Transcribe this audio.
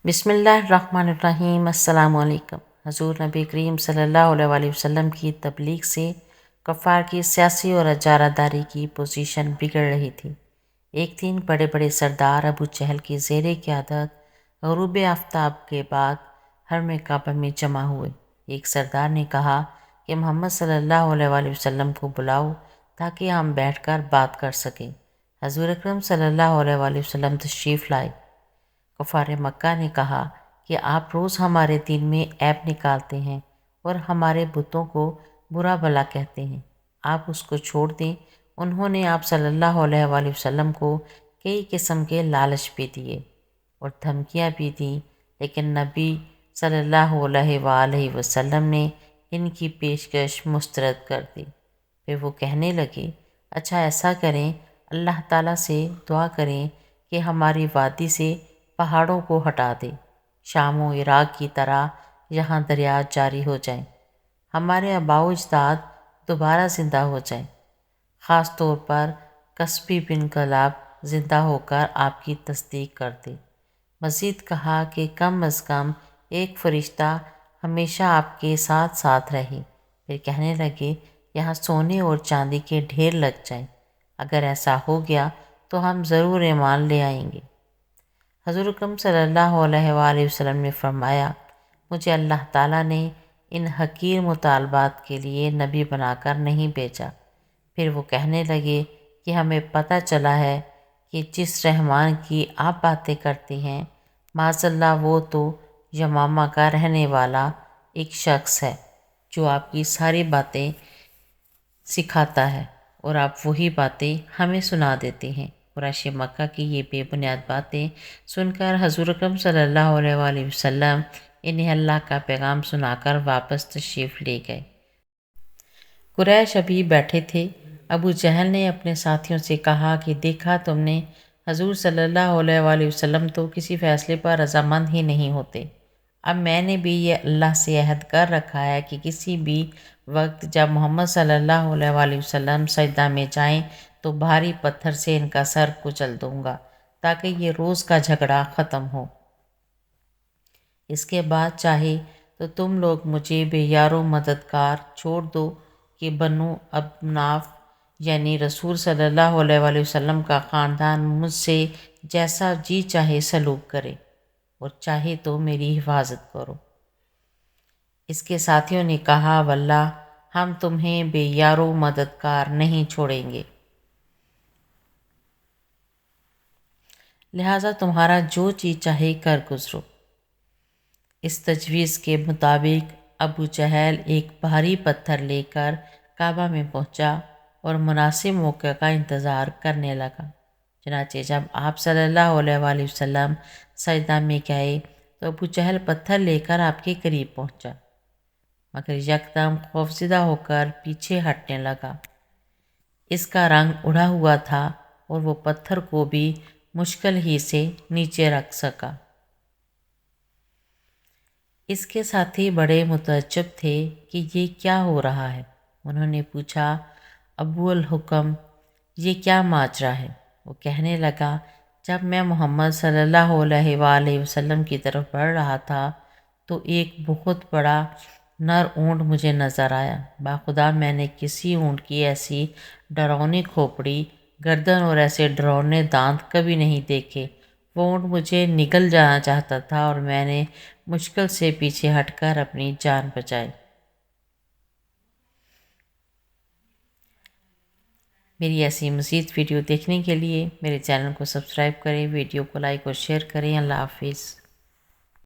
بسم اللہ الرحمن الرحیم۔ السلام علیکم۔ حضور نبی کریم صلی اللہ علیہ وسلم کی تبلیغ سے کفار کی سیاسی اور اجارہ داری کی پوزیشن بگڑ رہی تھی۔ ایک دن بڑے بڑے سردار ابو جہل کی زیر قیادت غروب آفتاب کے بعد حرم کعبہ میں جمع ہوئے۔ ایک سردار نے کہا کہ محمد صلی اللہ علیہ وسلم کو بلاؤ تاکہ ہم بیٹھ کر بات کر سکیں۔ حضور اکرم صلی اللہ علیہ وسلم تشریف لائے۔ کفار مکہ نے کہا کہ آپ روز ہمارے دین میں عیب نکالتے ہیں اور ہمارے بتوں کو برا بھلا کہتے ہیں، آپ اس کو چھوڑ دیں۔ انہوں نے آپ صلی اللہ علیہ وسلم کو کئی قسم کے لالچ بھی دیے اور دھمکیاں بھی دیں، لیکن نبی صلی اللہ علیہ وسلم نے ان کی پیشکش مسترد کر دی۔ پھر وہ کہنے لگے، اچھا ایسا کریں، اللہ تعالیٰ سے دعا کریں کہ ہماری وادی سے پہاڑوں کو ہٹا دے، شام و عراق کی طرح یہاں دریا جاری ہو جائیں، ہمارے آباء و اجداد دوبارہ زندہ ہو جائیں، خاص طور پر قصبی بن کلاب زندہ ہو کر آپ کی تصدیق کر دے۔ مزید کہا کہ کم از کم ایک فرشتہ ہمیشہ آپ کے ساتھ ساتھ رہے۔ پھر کہنے لگے، یہاں سونے اور چاندی کے ڈھیر لگ جائیں، اگر ایسا ہو گیا تو ہم ضرور ایمان لے آئیں گے۔ حضور اکرم صلی اللہ علیہ وسلم نے فرمایا، مجھے اللہ تعالیٰ نے ان حقیر مطالبات کے لیے نبی بنا کر نہیں بھیجا۔ پھر وہ کہنے لگے کہ ہمیں پتہ چلا ہے کہ جس رحمان کی آپ باتیں کرتے ہیں، معاذ اللہ وہ تو یمامہ کا رہنے والا ایک شخص ہے جو آپ کی ساری باتیں سکھاتا ہے اور آپ وہی باتیں ہمیں سنا دیتے ہیں۔ قریش مکہ کی یہ بے بنیاد باتیں سن کر حضور اکرم صلی اللہ علیہ وسلم انہیں اللہ کا پیغام سنا کر واپس تشریف لے گئے۔ قریش ابھی بیٹھے تھے۔ ابو جہل نے اپنے ساتھیوں سے کہا کہ دیکھا تم نے، حضور صلی اللہ علیہ وسلم تو کسی فیصلے پر رضامند ہی نہیں ہوتے۔ اب میں نے بھی یہ اللہ سے عہد کر رکھا ہے کہ کسی بھی وقت جب محمد صلی اللہ علیہ وسلم سجدہ میں جائیں تو بھاری پتھر سے ان کا سر کچل دوں گا تاکہ یہ روز کا جھگڑا ختم ہو۔ اس کے بعد چاہے تو تم لوگ مجھے بے یار و مددگار چھوڑ دو کہ بنو عبد مناف یعنی رسول صلی اللہ علیہ وسلم کا خاندان مجھ سے جیسا جی چاہے سلوک کرے اور چاہے تو میری حفاظت کرو۔ اس کے ساتھیوں نے کہا، واللہ ہم تمہیں بے یار و مددگار نہیں چھوڑیں گے، لہٰذا تمہارا جو جی چاہے کر گزرو۔ اس تجویز کے مطابق ابو جہل ایک بھاری پتھر لے کر کعبہ میں پہنچا اور مناسب موقع کا انتظار کرنے لگا۔ چنانچہ جب آپ صلی اللہ علیہ وسلم سجدہ میں گئے تو ابو جہل پتھر لے کر آپ کے قریب پہنچا، مگر یکدم خوفزدہ ہو کر پیچھے ہٹنے لگا۔ اس کا رنگ اڑا ہوا تھا اور وہ پتھر کو بھی مشکل ہی سے نیچے رکھ سکا۔ اس کے ساتھی بڑے متعجب تھے کہ یہ کیا ہو رہا ہے۔ انہوں نے پوچھا، ابو الحکم، یہ کیا ماجرا ہے؟ وہ کہنے لگا، جب میں محمد صلی اللہ علیہ وسلم کی طرف بڑھ رہا تھا تو ایک بہت بڑا نر اونٹ مجھے نظر آیا۔ باخدا میں نے کسی اونٹ کی ایسی ڈراؤنی کھوپڑی گردن اور ایسے ڈراؤنے دانت کبھی نہیں دیکھے۔ وہ اونٹ مجھے نگل جانا چاہتا تھا اور میں نے مشکل سے پیچھے ہٹ کر اپنی جان بچائی۔ میری ایسی مزید ویڈیو دیکھنے کے لیے میرے چینل کو سبسکرائب کریں، ویڈیو کو لائک اور شیئر کریں۔ اللہ حافظ۔